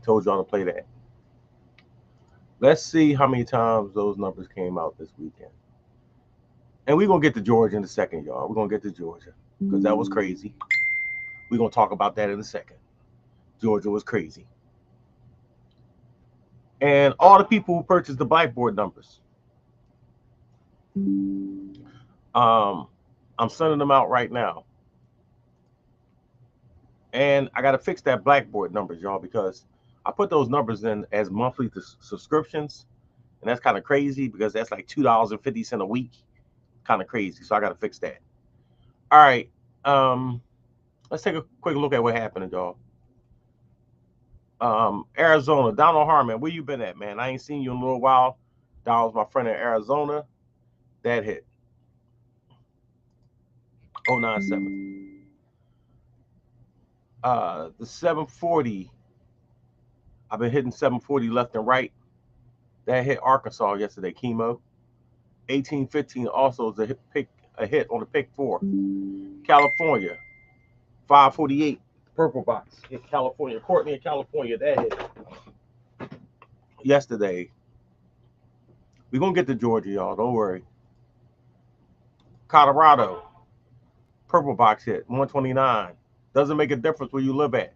Told y'all to play that. Let's see how many times those numbers came out this weekend. And we're going to get to Georgia in a second, y'all. We're going to get to Georgia because that was crazy. We're going to talk about that in a second. Georgia was crazy. And all the people who purchased the blackboard numbers, I'm sending them out right now. And I got to fix that blackboard numbers, y'all, because I put those numbers in as monthly subscriptions. And that's kind of crazy because that's like $2.50 a week. Kind of crazy. So I got to fix that. All right. Let's take a quick look at what happened, y'all. Arizona, Donald Harmon, where you been at, man? I ain't seen you in a little while. Donald's my friend in Arizona. That hit 097. The 740. I've been hitting 740 left and right. That hit Arkansas yesterday. Chemo 1815 also is a hit on the pick 4. California 548 purple box hit California. Courtney in California, that hit yesterday. We're gonna get to Georgia, y'all. Don't worry. Colorado purple box hit 129. Doesn't make a difference where you live at.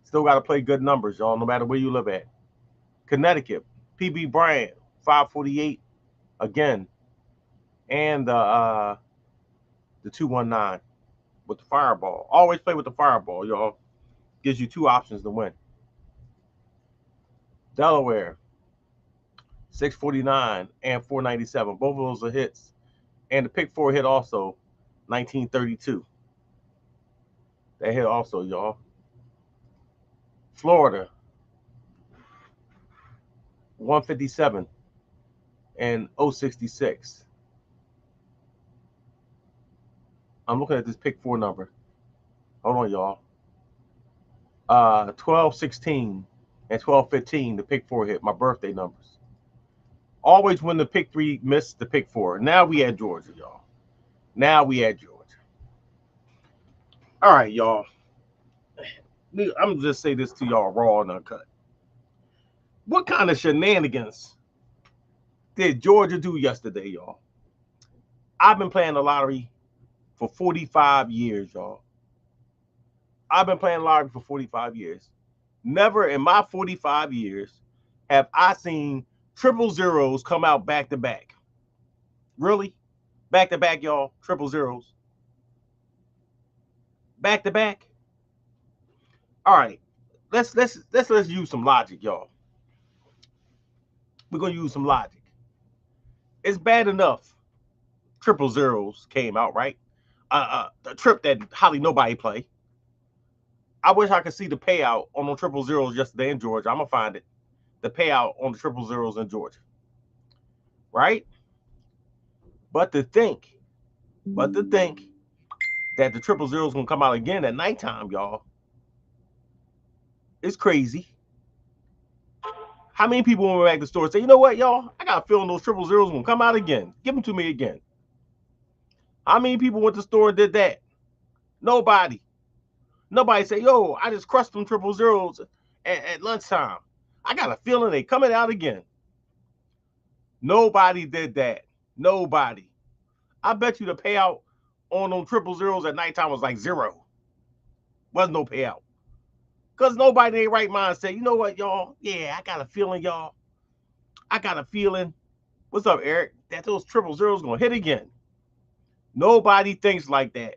Still got to play good numbers, y'all, no matter where you live at. Connecticut PB Bryant 548 again, and the 219 with the fireball. Always play with the fireball, y'all. Gives you 2 options to win. Delaware 649 and 497. Both of those are hits. And the pick 4 hit also 1932. That hit also, y'all. Florida 157 and 066. I'm looking at this pick 4 number. Hold on, y'all. 1216 and 1215, the pick 4 hit, my birthday numbers. Always when the pick 3 missed the pick 4. Now we at Georgia, y'all. Now we at Georgia. All right, y'all. I'm going to just say this to y'all raw and uncut. What kind of shenanigans did Georgia do yesterday, y'all? I've been playing the lottery for 45 years, y'all. I've been playing lottery for 45 years. Never in my 45 years have I seen triple zeros come out back to back. Really? Back to back, y'all. Triple zeros. Back to back. All right. Let's use some logic, y'all. We're gonna use some logic. It's bad enough triple zeros came out, right? The trip that hardly nobody play. I wish I could see the payout on the triple zeros yesterday in Georgia. I'm gonna find it. The payout on the triple zeros in Georgia. Right? But to think that the triple zeros gonna come out again at nighttime, y'all, it's crazy. How many people went back to the store and say, you know what, y'all? I got a feeling those triple zeros gonna come out again. Give them to me again. How many people went to the store and did that? Nobody. Nobody say, yo, I just crushed them triple zeros at lunchtime. I got a feeling they coming out again. Nobody did that. Nobody. I bet you the payout on them triple zeros at nighttime was like 0. Wasn't no payout. Because nobody in their right mind said, you know what, y'all? Yeah, I got a feeling, y'all. I got a feeling. What's up, Eric? That those triple zeros going to hit again. Nobody thinks like that.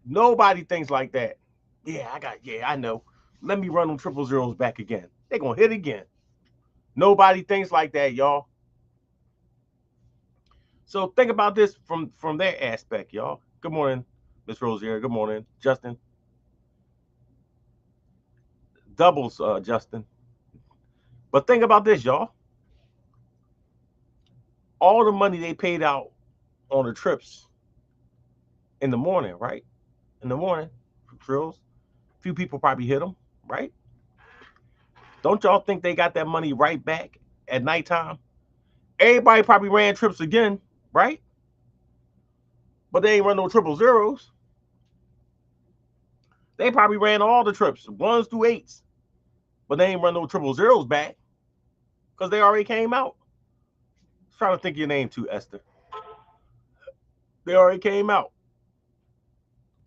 Nobody thinks like that. Yeah, I know. Let me run them triple zeros back again. They're going to hit again. Nobody thinks like that, y'all. So think about this from their aspect, y'all. Good morning, Miss Rosier. Good morning, Justin. Doubles, Justin. But think about this, y'all. All the money they paid out on the trips in the morning, right? In the morning, drills. A few people probably hit them, right? Don't y'all think they got that money right back at nighttime? Everybody probably ran trips again, right? But they ain't run no triple zeros. They probably ran all the trips, 1s through 8s, but they ain't run no 000s back because they already came out. I was trying to think of your name too, Esther. They already came out.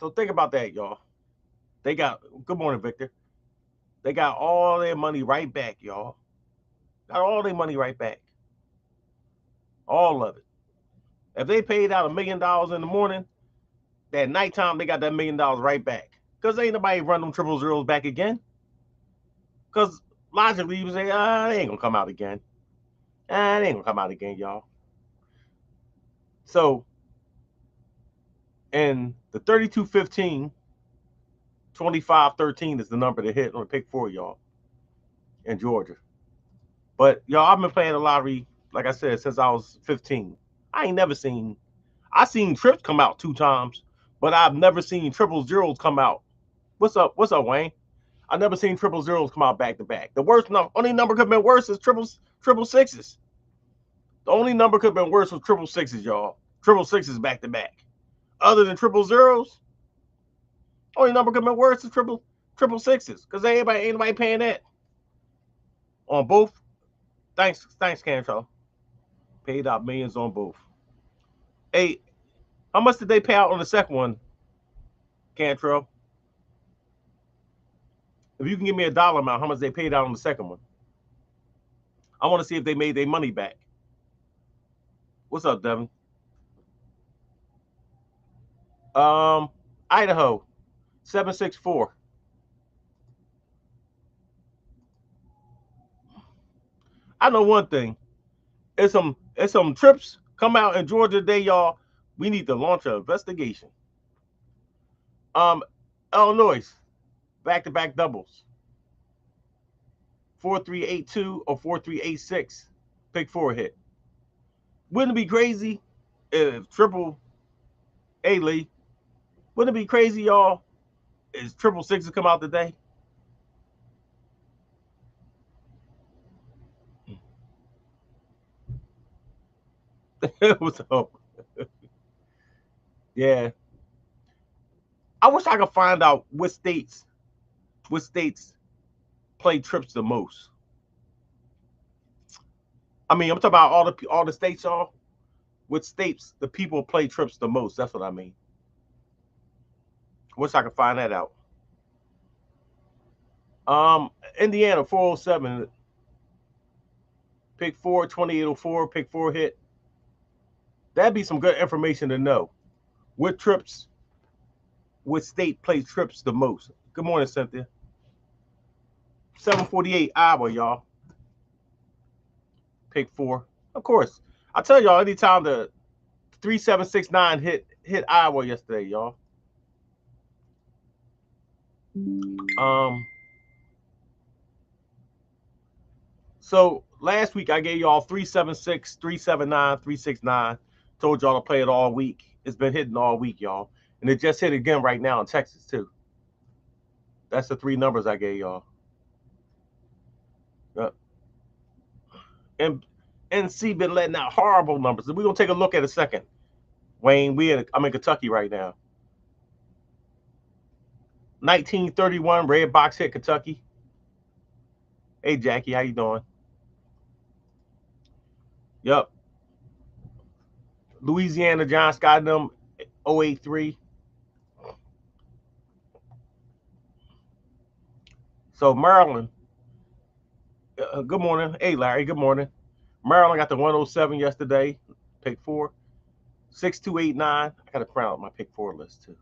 So think about that, y'all. They got, good morning, Victor. They got all their money right back, y'all. Got all their money right back. All of it. If they paid out $1 million in the morning, that nighttime they got that $1 million right back. Because ain't nobody run them 000s back again. Because logically you say, they ain't gonna come out again. They ain't gonna come out again, y'all. So, and the 3215, 2513 is the number to hit on pick 4, y'all, in Georgia. But y'all, I've been playing the lottery, like I said, since I was 15. I ain't never seen, I seen trips come out 2 times, but I've never seen 000s come out. What's up, Wayne? I never seen 000s come out back to back. The worst number, only number could have been worse is triple sixes. The only number could have been worse was 666s, y'all. 666s back to back. Other than 000s, only number could have been worse is 666s, because ain't nobody paying that. On both. Thanks, Cantrell. Paid out millions on both. Hey, how much did they pay out on the second one, Cantrell? If you can give me a dollar amount, how much they paid out on the second one? I want to see if they made their money back. What's up, Devin? Idaho, 764. I know one thing. It's some trips come out in Georgia today, y'all. We need to launch an investigation. Illinois, back-to-back doubles. 4382 or 4386. Pick 4 hit. Wouldn't it be crazy if triple A Lee? Wouldn't it be crazy, y'all? Is 666 come out today? What's up? Yeah. I wish I could find out what states play trips the most. I mean, I'm talking about all the states, y'all. What states the people play trips the most? That's what I mean. Wish I could find that out. Indiana 407. Pick 4, 2804. Pick 4 hit. That'd be some good information to know. What state plays trips the most? Good morning, Cynthia. 748 Iowa, y'all. Pick 4. Of course. I tell y'all, anytime the 3769 hit Iowa yesterday, y'all. So last week I gave y'all 376, 379, 369. Told y'all to play it all week. It's been hitting all week, y'all. And it just hit again right now in Texas, too. That's the 3 numbers I gave y'all. And NC been letting out horrible numbers. We're going to take a look at a second. Wayne, I'm in Kentucky right now. 1931, red box hit Kentucky. Hey, Jackie, how you doing? Yep. Louisiana, John Scott and them, 083. So Maryland, good morning. Hey, Larry, good morning. Maryland got the 107 yesterday, pick 4. 6289. I got to print out my pick 4 list, too.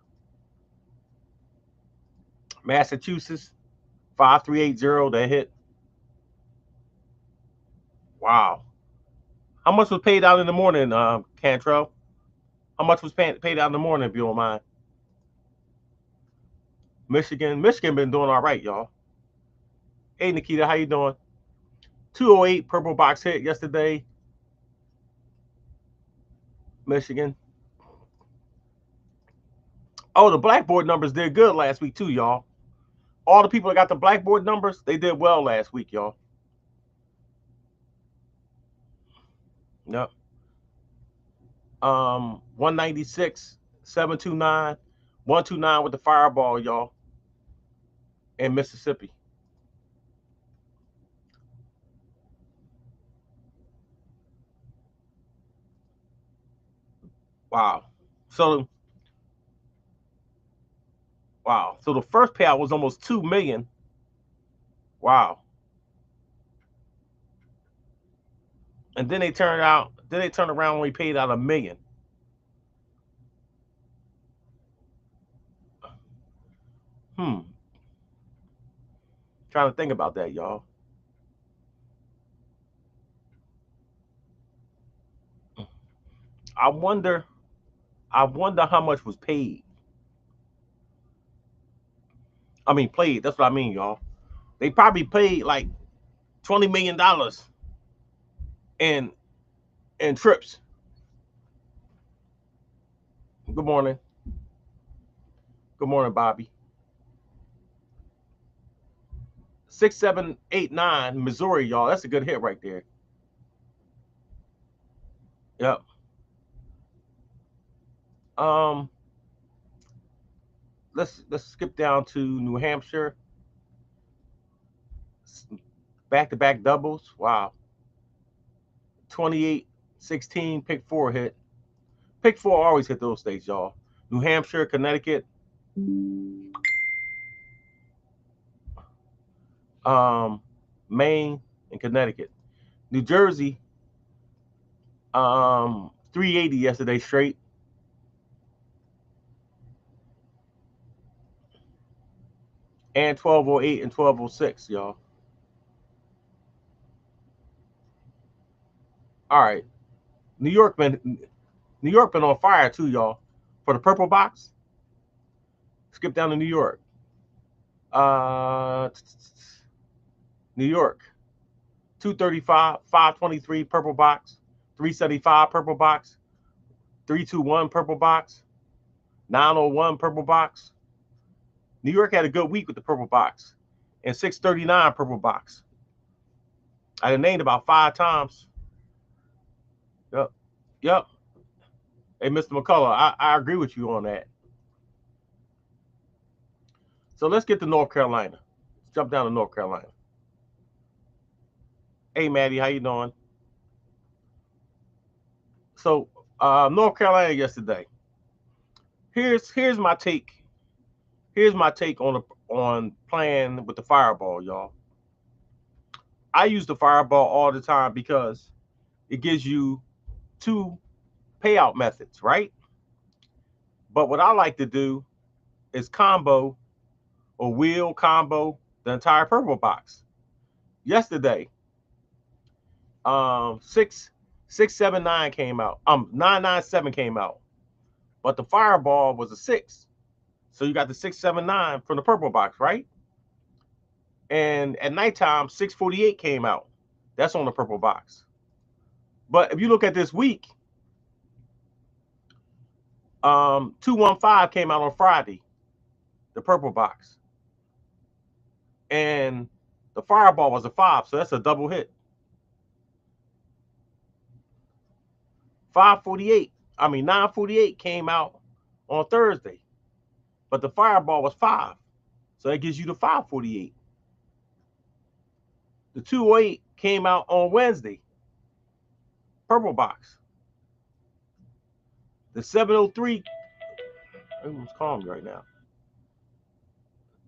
Massachusetts, 5380, that hit. Wow. How much was paid out in the morning, Cantrell? How much was paid out in the morning, if you don't mind? Michigan been doing all right, y'all. Hey, Nikita, how you doing? 208 purple box hit yesterday. Michigan. Oh, the blackboard numbers did good last week, too, y'all. All the people that got the blackboard numbers, they did well last week, y'all. Yep. 196, 729, 129 with the fireball, y'all. and Mississippi. Wow. So wow. So the first payout was almost 2 million. Wow. And then they turned around and we paid out 1 million. Trying to think about that, y'all. I wonder how much was paid. I mean played. That's what I mean, y'all. They probably paid like $20 million in trips. Good morning. Good morning, Bobby. 6789 Missouri, y'all. That's a good hit right there. Yep. Um, let's skip down to New Hampshire. Back-to-back doubles. Wow. 28-16 pick 4 hit. Pick 4 always hit those states, y'all. New Hampshire, Connecticut, Maine, and Connecticut. New Jersey, 380 yesterday straight. And 1208 and 1206, y'all. All right. New York been on fire too, y'all. For the purple box. Skip down to New York. New York. 235, 523 purple box, 375 purple box, 321 purple box, 901 purple box. New York had a good week with the purple box, and 639 purple box. I named about 5 times. Yep. Hey, Mr. McCullough, I agree with you on that. So let's get to North Carolina. Let's jump down to North Carolina. Hey, Maddie, how you doing? So North Carolina yesterday. Here's my take. Here's my take on playing with the fireball, y'all. I use the fireball all the time because it gives you 2 payout methods, right? But what I like to do is combo or wheel combo the entire purple box. Yesterday, 679 came out. 997 came out, but the fireball was a 6. So you got the 679 from the purple box, right? And at nighttime, 648 came out. That's on the purple box. But if you look at this week, 215 came out on Friday, the purple box. And the fireball was a 5, so that's a double hit. 948 came out on Thursday, but the fireball was 5, so that gives you the 548. The 208 came out on Wednesday, purple box. The 703, everyone's calling me right now.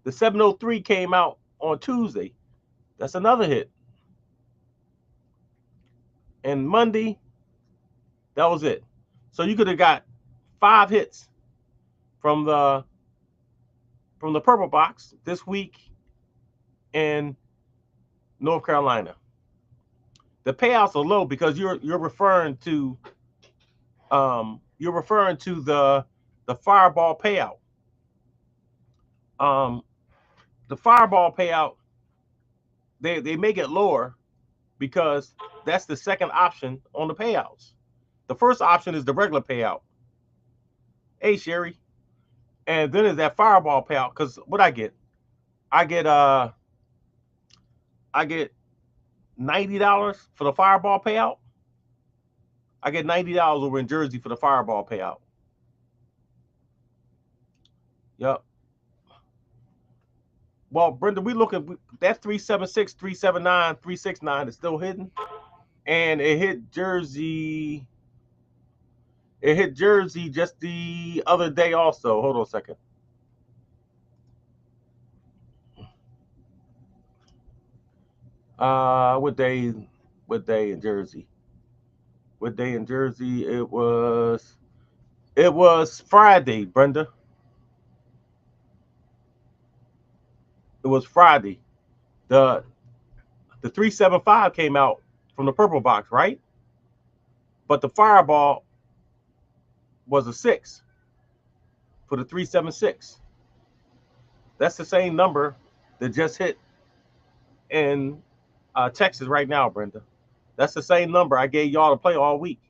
The 703 came out on Tuesday. That's another hit. And Monday, that was it. So you could have got 5 hits from the purple box this week in North Carolina. The payouts are low because you're referring to the fireball payout. The fireball payout, they make it lower because that's the second option on the payouts. The first option is the regular payout. Hey Sherry. And then is that fireball payout, because what I get $90 for the fireball payout. I get $90 over in Jersey for the fireball payout. Yep. Well, Brenda, we look at that 376, 379, 369 is still hidden. And it hit Jersey. It hit Jersey just the other day also. Hold on a second. What day? What day in Jersey? What day in Jersey? It was. It was Friday, Brenda. It was Friday. The the 375 came out from the purple box, right? But the fireball was a 6 for the 376. That's the same number that just hit in Texas right now, Brenda. That's the same number I gave y'all to play all week.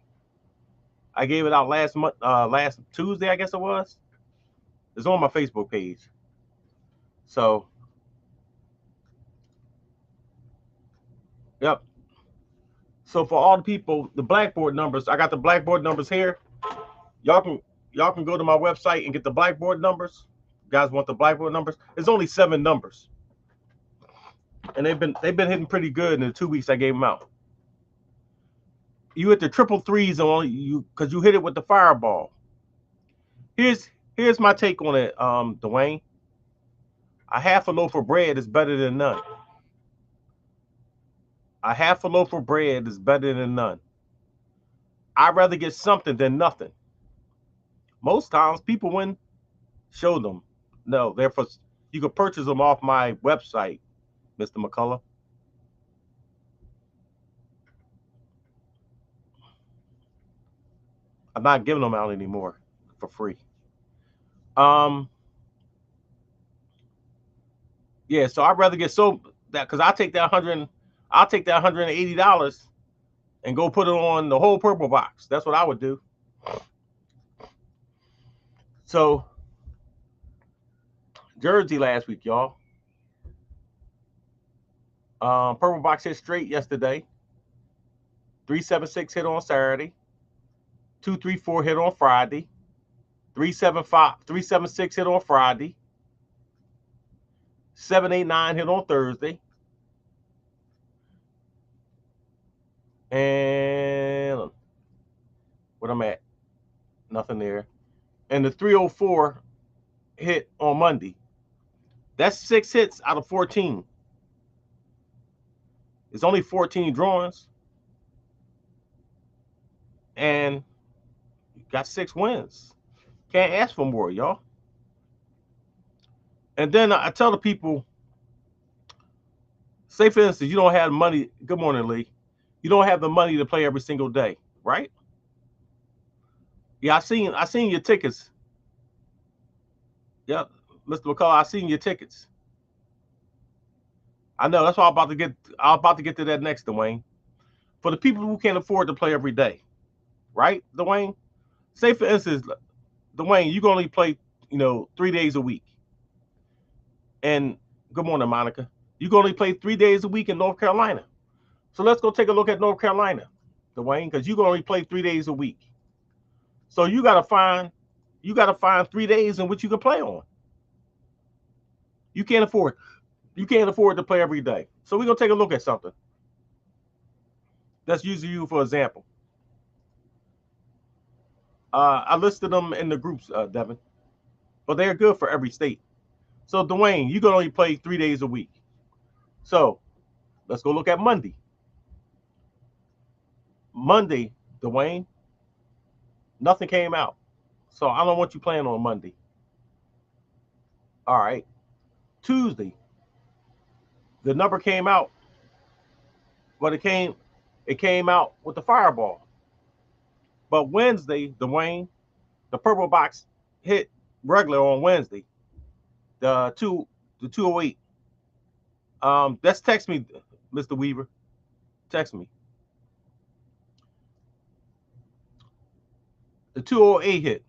I gave it out last month, last Tuesday, I guess it was. It's on my Facebook page. So, yep. So for all the people, the blackboard numbers, I got the blackboard numbers here. Y'all can y'all can go to my website and get the blackboard numbers. You guys want the blackboard numbers? It's only 7 numbers, and they've been hitting pretty good in the 2 weeks I gave them out. You hit the triple threes on you because you hit it with the fireball. Here's my take on it, Dwayne. A half a loaf of bread is better than none. A half a loaf of bread is better than none. I'd rather get something than nothing. Most times people win, show them. No, therefore you can purchase them off my website, Mr. McCullough. I'm not giving them out anymore for free. Um, yeah, so I'd rather get so that because I'll take that $180 and go put it on the whole purple box. That's what I would do. So Jersey last week, y'all. Purple box hit straight yesterday. 376 hit on Saturday. 234 hit on Friday. 376 hit on Friday. 789 hit on Thursday. And what I'm at, nothing there. And the 304 hit on Monday. That's 6 hits out of 14. It's only 14 drawings. And you got 6 wins. Can't ask for more, y'all. And then I tell the people, say for instance, you don't have money. Good morning, Lee. You don't have the money to play every single day, right? Yeah, I seen your tickets. Yep, Mr. McCullough, I seen your tickets. I know that's why I'm about to get to that next, Dwayne. For the people who can't afford to play every day, right, Dwayne? Say for instance, Dwayne, you can only play, 3 days a week. And good morning, Monica. You can only play 3 days a week in North Carolina. So let's go take a look at North Carolina, Dwayne, because you can only play 3 days a week. So you gotta find 3 days in which you can play on. You can't afford to play every day. So we're gonna take a look at something. That's using you for example. I listed them in the groups, Devin, but they're good for every state. So Dwayne, you can only play 3 days a week. So let's go look at Monday. Monday, Dwayne, nothing came out. So I don't want you playing on Monday. All right. Tuesday, the number came out, but it came out with the fireball. But Wednesday, Dwayne, the purple box hit regular on Wednesday. The 208. That's text me, Mr. Weaver. Text me. The 208 hit,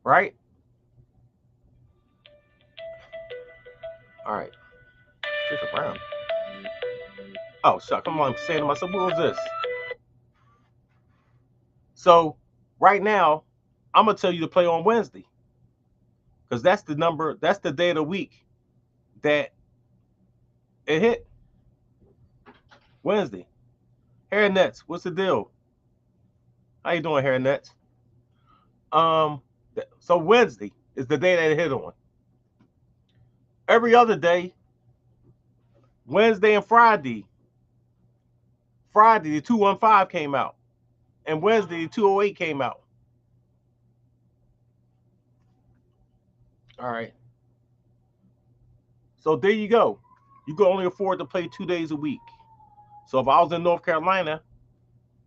right? All right. Jacob Brown. Oh, shuck. I'm saying to myself, what was this? So right now, I'm gonna tell you to play on Wednesday because that's the number. That's the day of the week that it hit. Wednesday. Hair Nets, what's the deal? How you doing, Hair Nets? So Wednesday is the day that it hit on. Every other day, Wednesday and Friday. Friday, the 215 came out, and Wednesday, the 208 came out. All right. So there you go. You can only afford to play 2 days a week. So if I was in North Carolina,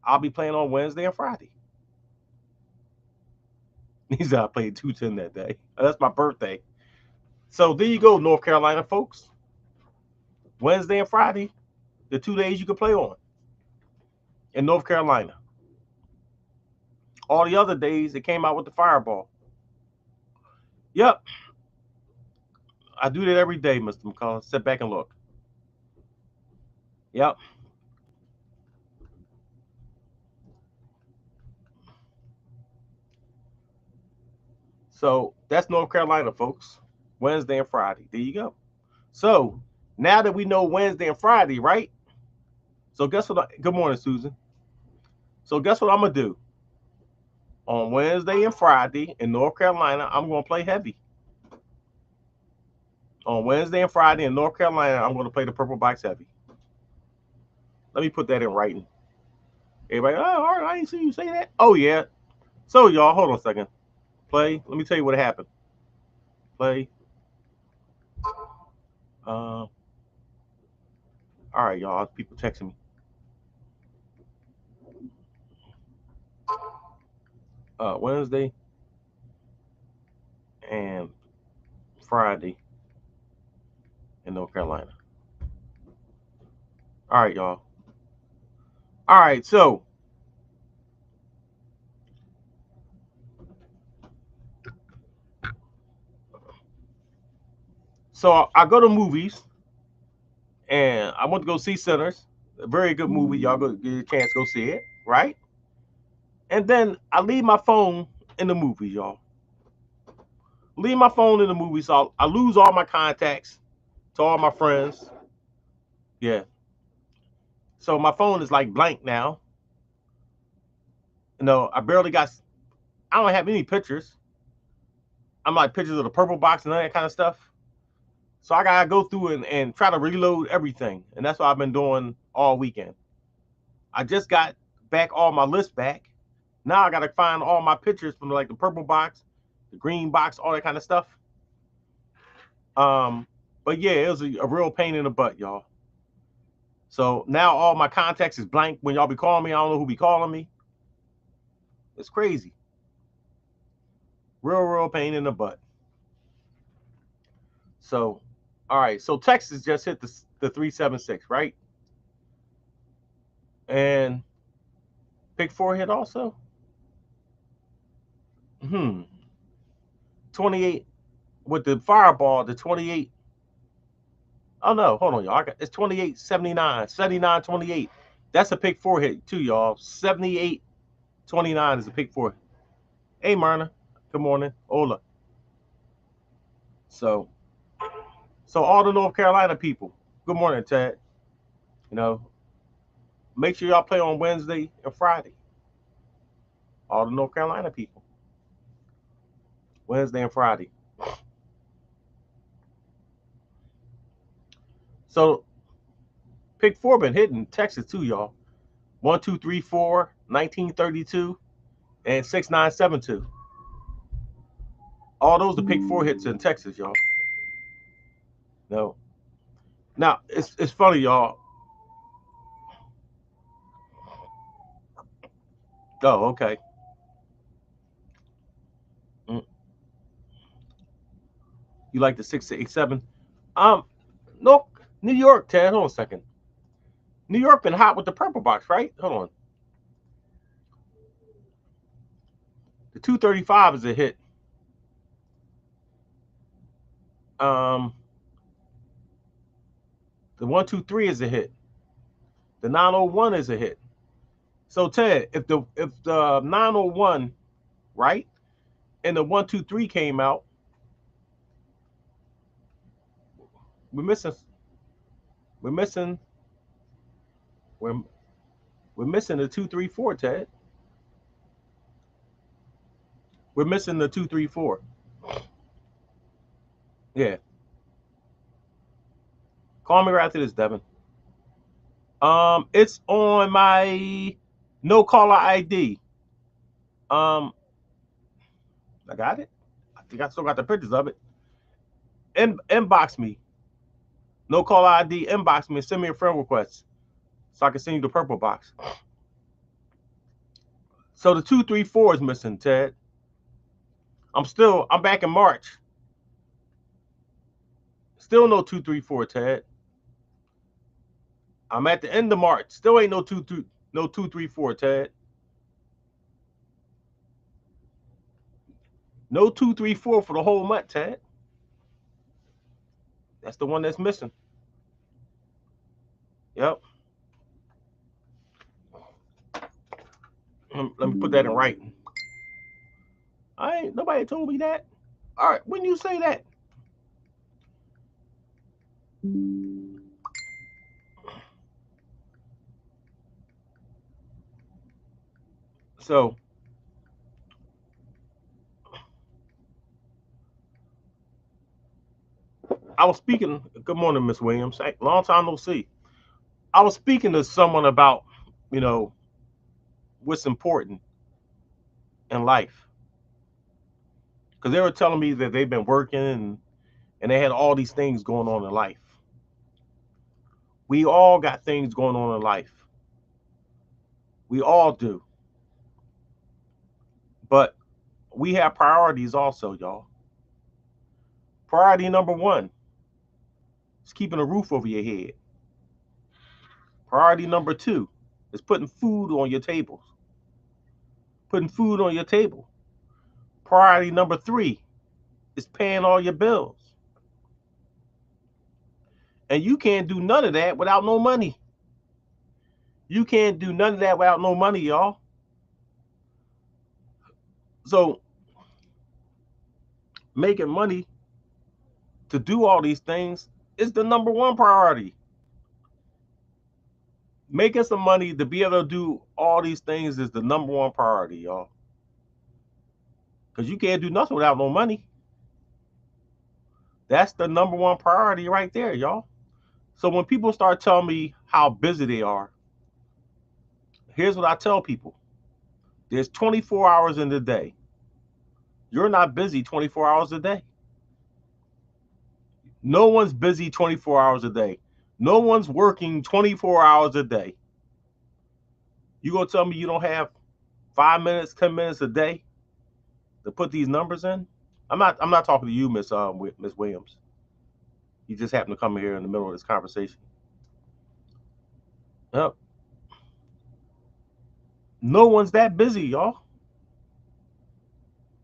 I'll be playing on Wednesday and Friday. He said I played 210 that day. That's my birthday. So there you go, North Carolina folks. Wednesday and Friday, the 2 days you can play on in North Carolina. All the other days, it came out with the Fireball. Yep. I do that every day, Mr. McCullough. Sit back and look. Yep. So that's North Carolina, folks. Wednesday and Friday. There you go. So now that we know Wednesday and Friday, right? So guess what? Good morning, Susan. So guess what I'm going to do? On Wednesday and Friday in North Carolina, I'm going to play heavy. On Wednesday and Friday in North Carolina, I'm going to play the Purple Box heavy. Let me put that in writing. Everybody, oh, all right, I didn't see you say that. Oh, yeah. So, y'all, hold on a second. Play. Let me tell you what happened. Play. All right, y'all. People texting me. Wednesday and Friday in North Carolina. All right, y'all. All right, so I go to movies, and I went to go see Sinners. A very good movie. Y'all go get a chance to go see it, right? And then I leave my phone in the movie, y'all. Leave my phone in the movie, so I lose all my contacts to all my friends. Yeah. So my phone is like blank now. You know, I don't have any pictures. I'm like pictures of the Purple Box and all that kind of stuff. So I gotta go through and try to reload everything. And that's what I've been doing all weekend. I just got back all my lists back. Now I gotta find all my pictures from like the Purple Box, the Green Box, all that kind of stuff. But yeah, it was a real pain in the butt, y'all. So now all my contacts is blank. When y'all be calling me, I don't know who be calling me. It's crazy. Real pain in the butt. So, all right. So Texas just hit the 376, right? And pick 4 hit also. 28 with the Fireball. The 28. Oh no, hold on, y'all. It's 28, 79, 79, 28. That's a pick 4 hit too, y'all. 78, 29 is a pick 4. Hey, Myrna. Good morning. Hola. So all the North Carolina people. Good morning, Ted. You know, make sure y'all play on Wednesday and Friday. All the North Carolina people. Wednesday and Friday. So pick 4 been hitting Texas too, y'all. 1, 2, 3, 4, 1932, and 6972. All those are pick 4 hits in Texas, y'all. No. Now it's funny, y'all. Oh, okay. You like the 687? No, New York, Ted. Hold on a second. New York been hot with the Purple Box, right? Hold on. The 235 is a hit. The 123 is a hit. The 901 is a hit. So Ted, if the 901, right, and the 123 came out, We're missing. We're missing. We're we're missing the 234, Ted. We're missing the 234. Yeah. Call me right after this, Devin. It's on my no caller ID. Um, I got it. I think I still got the pictures of it. Inbox me. No caller ID. Inbox me and send me a friend request so I can send you the purple box. So the 234 is missing, Ted. I'm back in March. Still no 234, Ted. I'm at the end of March. Still ain't no 234, Ted. No 234 for the whole month, Ted. That's the one that's missing. Yep. Let me put that in writing. Nobody told me that. All right, when you say that. So I was speaking. Good morning, Miss Williams. Hey, long time no see. I was speaking to someone about, you know, what's important in life, because they were telling me that they've been working and they had all these things going on in life. We all got things going on in life. We all do. But we have priorities also, y'all. Priority number one is keeping a roof over your head. Priority number two is putting food on your tables. Putting food on your table. Priority number three is paying all your bills. And you can't do none of that without no money. You can't do none of that without no money, y'all. So making money to do all these things is the number one priority. Making some money to be able to do all these things is the number one priority, y'all. Because you can't do nothing without no money. That's the number one priority right there, y'all. So when people start telling me how busy they are, here's what I tell people. There's 24 hours in the day. You're not busy 24 hours a day. No one's busy 24 hours a day. No one's working 24 hours a day. You gonna tell me you don't have 5 minutes, 10 minutes a day to put these numbers in? I'm not talking to you, Miss Williams. You just happen to come here in the middle of this conversation. Yep. No one's that busy, y'all.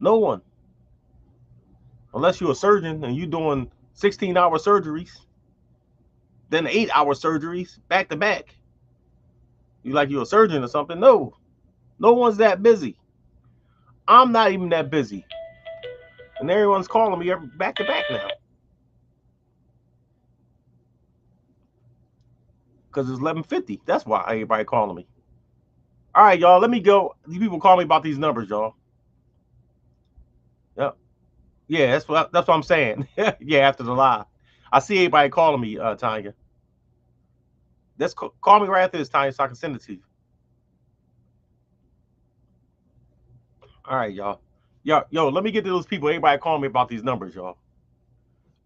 No one. Unless you're a surgeon and you're doing 16-hour surgeries, then 8-hour surgeries back to back. You like you're a surgeon or something? No. No one's that busy. I'm not even that busy. And everyone's calling me back to back now. Because it's 11:50. That's why everybody calling me. All right, y'all. Let me go. These people call me about these numbers, y'all. Yep. Yeah, that's what I'm saying. Yeah, after the live. I see everybody calling me, Tanya. Let's call me right after this, Tanya, so I can send it to you. All right, y'all. Yo, let me get to those people. Everybody calling me about these numbers, y'all.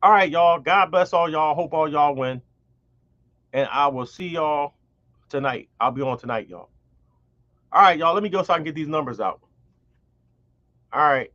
All right, y'all. God bless all y'all. Hope all y'all win. And I will see y'all tonight. I'll be on tonight, y'all. All right, y'all. Let me go so I can get these numbers out. All right.